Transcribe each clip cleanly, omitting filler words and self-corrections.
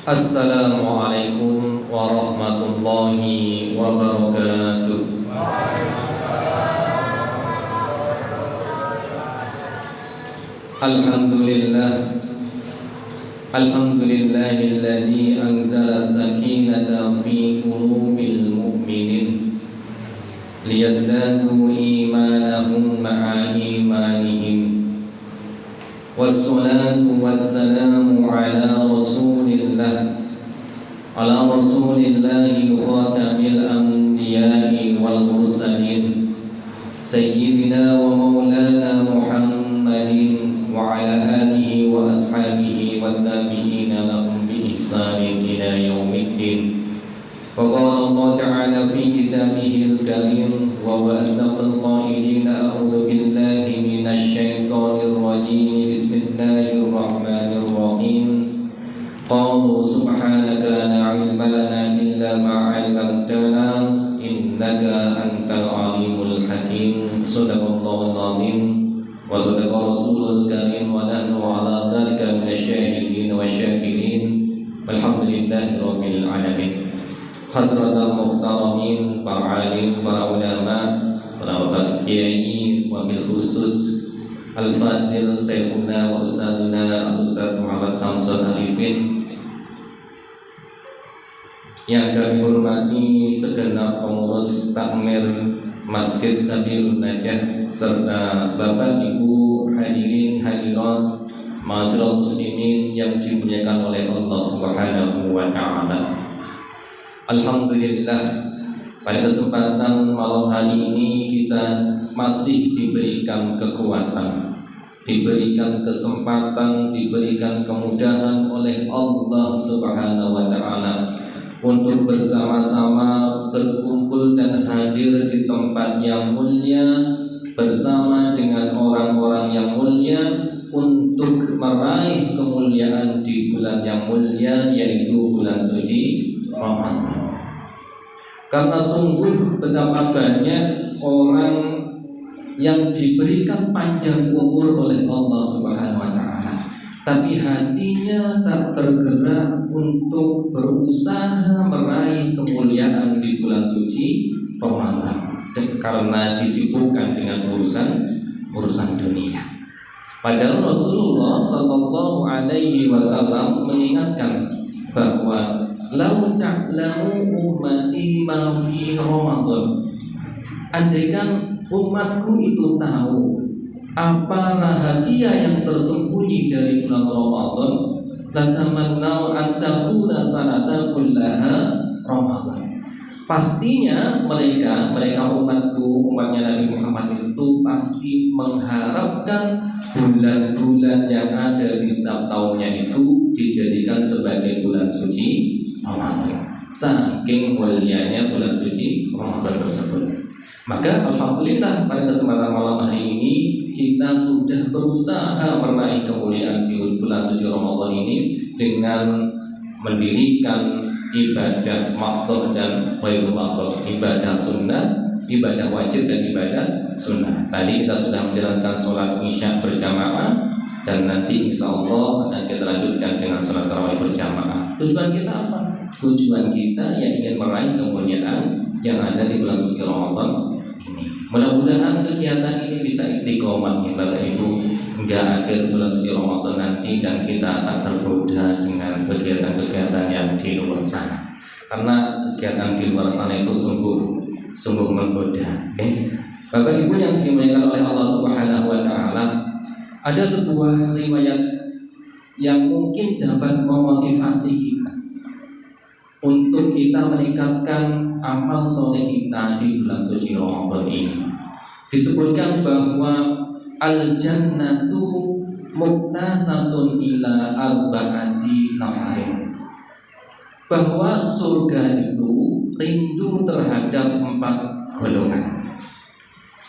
Assalamualaikum warahmatullahi wabarakatuh. Alhamdulillah, alhamdulillahilladzi anzala sakinata fi qulubil mu'minin liyazdadu imanahum ma'a imanihim. Wassalatu wassalamu ala rasulillah khatamil anbiya'i wal mursalin sayyidina wa maulana Muhammadin wa ala alihi wa ashabihi wa tabi'ina lahum bi ihsanin ila yaumiddin. Wa qala Allah ta'ala fi kitabihil karim wa huwa asdaqul qailina a'udzu billahi minasy syaithanir rajim. Bismillahirrahmanirrahim. Qalu subhanaka la ilma lana illa ma 'allamtana innaka antal alimul hakim. Shadaqallahul azim wa shadaqa rasulul karim wa nahnu 'ala dzalika minasyahidin wasyakirin. Walhamdulillahi rabbil alamin. Hadratul muhtaramin, para alim, para ulama, para bapak kiai, wabil khusus Al-Fadil Sayyiduna wa Ustaduna Al-Ustadz Muhammad Samsul Arifin, yang kami hormati segenap pengurus takmir Masjid Sabilun Najah, serta bapak ibu hadirin hadirat ma'asyiral muslimin yang dimuliakan oleh Allah Subhanahu wa ta'ala. Alhamdulillah, pada kesempatan malam hari ini kita masih diberikan kekuatan, diberikan kesempatan, diberikan kemudahan oleh Allah Subhanahu wa ta'ala untuk bersama-sama berkumpul dan hadir di tempat yang mulia bersama dengan orang-orang yang mulia untuk meraih kemuliaan di bulan yang mulia, yaitu bulan suci Ramadan. Karena sungguh betapa banyak orang yang diberikan panjang umur oleh Allah Subhanahu wa ta'ala, tapi hatinya tak tergerak untuk berusaha meraih kemuliaan di bulan suci Ramadan, karena disibukkan dengan urusan dunia. Padahal Rasulullah Sallallahu Alaihi Wasallam mengingatkan bahwa lau ta'lamu ummati ma fi Ramadan, andaikan umatku itu tahu apa rahasia yang tersembunyi dari bulan Ramadan, latamannau an takuna sanata kullaha Ramadan. Pastinya mereka umatku, umatnya Nabi Muhammad itu pasti mengharapkan bulan-bulan yang ada di setiap tahunnya itu dijadikan sebagai bulan suci Ramadan. Saking mulianya bulan suci Ramadan tersebut. Maka alhamdulillah pada kesempatan malam hari ini kita sudah berusaha meraih kemuliaan di bulan suci Ramadan ini dengan mendirikan ibadah makruh dan ghairul makruh, ibadah sunnah, ibadah wajib dan ibadah sunnah. Tadi kita sudah menjalankan sholat isya berjamaah, dan nanti insya Allah akan kita lanjutkan dengan sholat tarawih berjamaah. Tujuan kita apa? Tujuan kita yang ingin meraih kemuliaan yang ada di bulan suci Ramadan ini. Mudah-mudahan kegiatan ini bisa istiqomah ya Bapak Ibu, hingga akhir bulan suci Ramadan nanti, dan kita tak tergoda dengan kegiatan-kegiatan yang di luar sana. Karena kegiatan di luar sana itu sungguh menggoda. Bapak Ibu yang dimuliakan oleh Allah Subhanahu wa ta'ala, ada sebuah riwayat yang mungkin dapat memotivasi kita untuk kita meningkatkan amal soleh kita di bulan suci Ramadan ini. Disebutkan bahwa al-jannatu muktasatun ila arba'ati nafarin, bahwa surga itu rindu terhadap 4 golongan.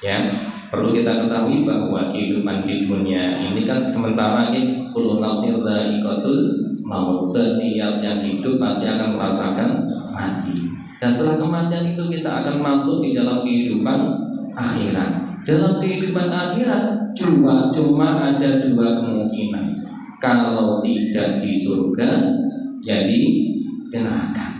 Ya, perlu kita ketahui bahwa kehidupan di dunia ini kan sementara, kullu nafsin dha'iqatul maut, setiap yang hidup pasti akan merasakan mati. Dan setelah kematian itu kita akan masuk di dalam kehidupan akhirat. Dalam kehidupan akhirat cuma ada 2 kemungkinan. Kalau tidak di surga, ya di neraka.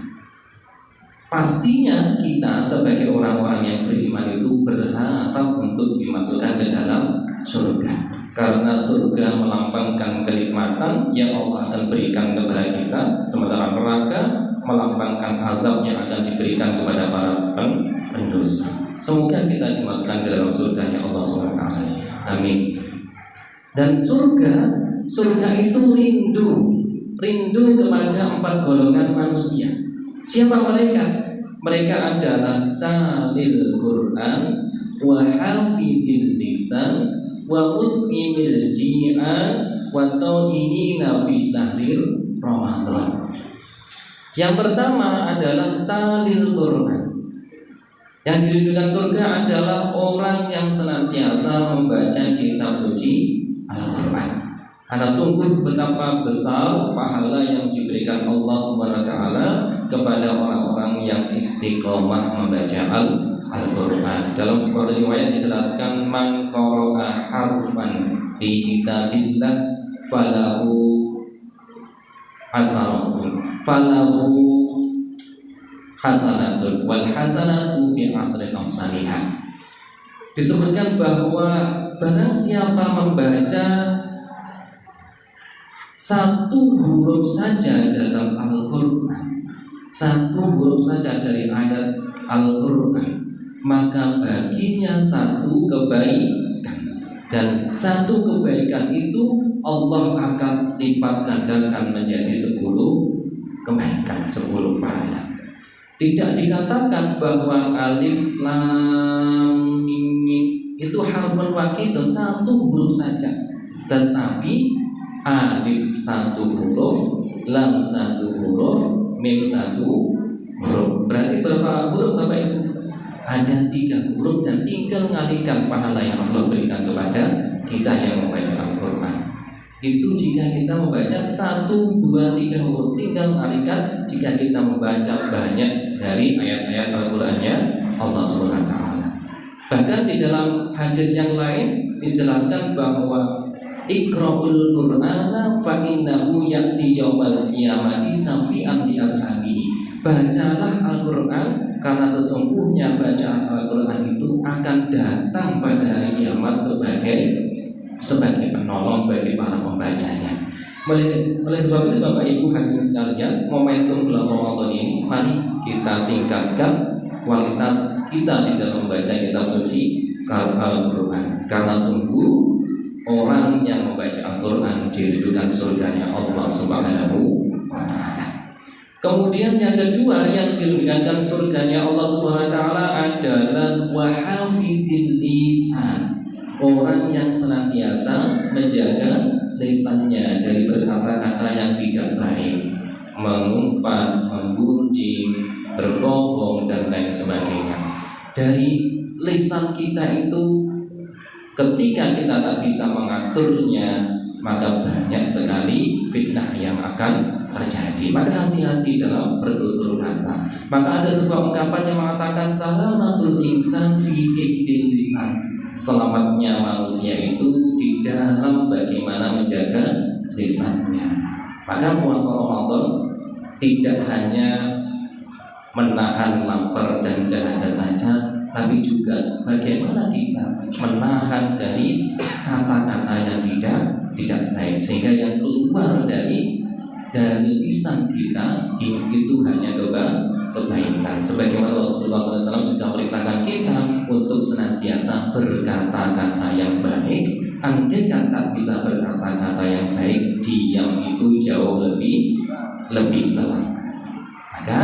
Pastinya kita sebagai orang-orang yang beriman itu berharap untuk dimasukkan ke dalam surga, karena surga melambangkan kenikmatan yang Allah akan berikan kepada kita, sementara neraka melambangkan azab yang akan diberikan kepada para pendosa. Semoga kita dimasukkan ke dalam surganya Allah SWT. Amin. Dan surga itu rindu kepada 4 golongan manusia. Siapa mereka? Mereka adalah talil Quran, wa hafidil lisan, wa mut'imil ji'an, wa tawinina fi sahrir Ramadan. Yang pertama adalah talil Quran. Yang dirindukan surga adalah orang yang senantiasa membaca kitab suci Al-Quran. Karena sungguh betapa besar pahala yang diberikan Allah SWT kepada orang-orang yang istiqomah membaca Al-Quran. Dalam sebuah riwayat dijelaskan, man qara'a harfan fi kitabillah falahu hasanatun wal hasanatu bi asri amsalihah. Disebutkan bahwa barang siapa membaca satu huruf saja dalam Al-Quran, satu huruf saja dari ayat Al-Quran, maka baginya satu kebaikan, dan satu kebaikan itu Allah akan lipat gandakan menjadi 10 kebaikan, 10 pahala. Tidak dikatakan bahwa alif lam mim itu harfun wahidun, satu huruf saja, tetapi alif 1 huruf, lam 1 huruf, mim 1 huruf. Berarti berapa huruf Bapak Ibu? Ada 3 huruf, dan tinggal ngalihkan pahala yang Allah berikan kepada kita yang membaca Al-Quran. Itu jika kita membaca 1, 2, 3 huruf, tinggal ngalihkan jika kita membaca banyak dari ayat-ayat Al-Qurannya Allah SWT. Bahkan di dalam hadis yang lain dijelaskan bahwa Iqra'ul Qur'ana fa innahu ya'ti yaumal qiyamati syafi'an li ashabihi. Bacalah Al-Qur'an karena sesungguhnya bacaan Al-Qur'an itu akan datang pada hari kiamat sebagai penolong bagi para pembacanya. Oleh sebab itu Bapak Ibu hadirin sekalian, momentum bulan Ramadan ini mari kita tingkatkan kualitas kita di dalam membaca kitab suci Al-Qur'an, karena sungguh orang yang membaca Al-Quran dirindukan surganya Allah Subhanahu wa ta'ala. Kemudian yang kedua yang dirindukan surganya Allah Subhanahu wa ta'ala adalah wahafidil lisan. Orang yang senantiasa menjaga lisannya dari berkata-kata yang tidak baik, mengumpat, menggunjing, berbohong, dan lain sebagainya. Dari lisan kita itu, ketika kita tak bisa mengaturnya, maka banyak sekali fitnah yang akan terjadi. Maka hati-hati dalam bertutur kata. Maka ada sebuah ungkapan yang mengatakan salamatul insan fi hifdzil lisan. Selamatnya manusia itu di dalam bagaimana menjaga lisannya. Maka puasa Ramadan tidak hanya menahan lapar dan dahaga saja, tapi juga bagaimana kita menahan dari kata-kata yang tidak baik, sehingga yang keluar dari lisan kita itu hanya kebaikan. Sebagaimana Rasulullah SAW juga merintahkan kita untuk senantiasa berkata-kata yang baik. Andai tak bisa berkata-kata yang baik, diam itu jauh lebih selamat. Maka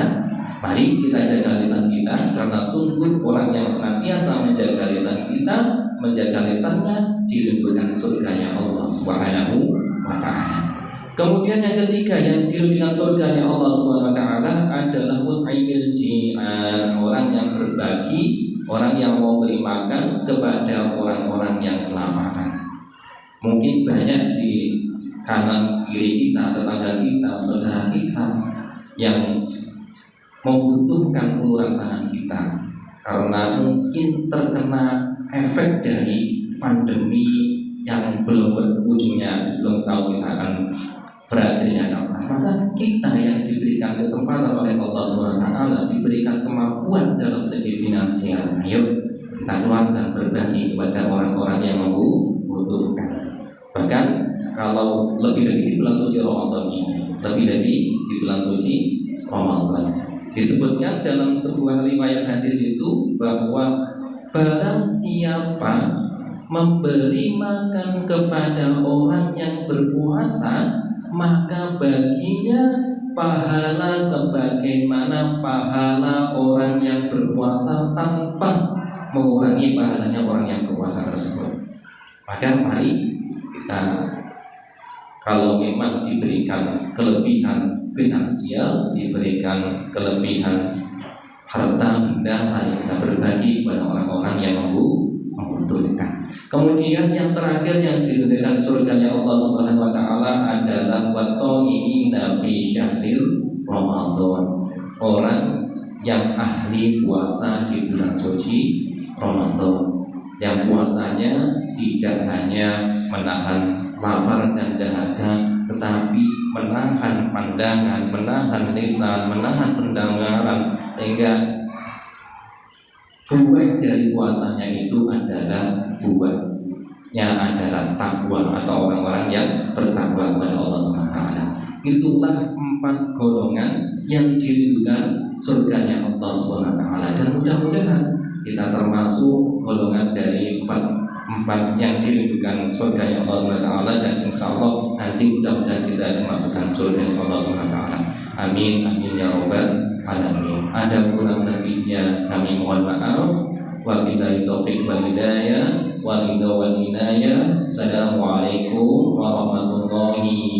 mari kita jaga lisan kita, karena sungguh orang yang senantiasa menjaga lisan kita, menjaga lisannya dirindukan surganya Allah Subhanahu wa ta'ala. Kemudian yang ketiga yang dirindukan surganya Allah Subhanahu wa ta'ala adalah mut'imil ji'an, orang yang berbagi, orang yang mau beri makan kepada orang-orang yang kelaparan. Mungkin banyak di kanan kiri kita, tetangga kita, saudara kita yang membutuhkan uluran tangan kita, karena mungkin terkena efek dari pandemi yang belum berujungnya, belum tahu kita akan berakhirnya kapan? Maka kita yang diberikan kesempatan oleh Allah SWT, diberikan kemampuan dalam segi finansial, ayo kita keluarkan berbagi kepada orang-orang yang membutuhkan. Bahkan kalau lebih-lebih di bulan suci Ramadan ini, lebih-lebih di bulan suci Ramadan, disebutkan dalam sebuah riwayat hadis itu bahwa barang siapa memberi makan kepada orang yang berpuasa, maka baginya pahala sebagaimana pahala orang yang berpuasa tanpa mengurangi pahalanya orang yang berpuasa tersebut. Maka mari kita, kalau memang diberikan kelebihan finansial, diberikan kelebihan harta benda, mari kita berbagi kepada orang-orang yang membutuhkan. Kemudian yang terakhir yang dirindukan surganya Allah Subhanahu wa taala adalah wattaqina fi syahril Ramadan. Orang yang ahli puasa di bulan suci Ramadan, yang puasanya tidak hanya menahan lapar dan dahaga, tetapi menahan pandangan, menahan lisan, menahan pendengaran, sehingga buah dari puasanya itu adalah buahnya adalah takwa, atau orang-orang yang bertakwa kepada Allah SWT. Itulah 4 golongan yang dirindukan surganya Allah SWT, dan mudah-mudahan kita termasuk golongan dari 4 yang dirindukan surganya Allah SWT, dan insya Allah nanti mudah-mudahan kita dimasukkan surganya Allah SWT. Amin, amin ya robbal alamin. Ada kurang lebihnya kami mohon maaf. Wabillahi taufiq wal hidayah, wal hidayah wal inayah. Assalamualaikum warahmatullahi